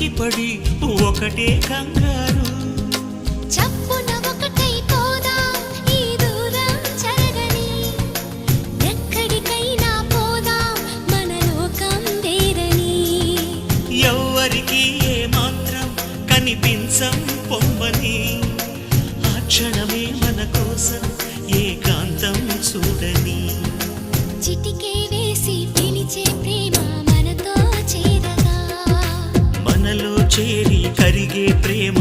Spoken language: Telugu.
ఉలికిపడి ఒకటే కంగారు. చప్పున ఒకటైపోదాం ఈ దూరం చెరగని, ఎక్కడికైనా పోదాం మన లోకం వేరని. ఎవ్వరికి ఏ మాత్రం కనిపించం పొమ్మని, ఆ క్షణమే మన కోసం ఏకాంతం చూడని. చిటికే వేసి పిలిచే ప్రేమ మనతో చేరగా, మనలో చేరి కరిగే ప్రేమ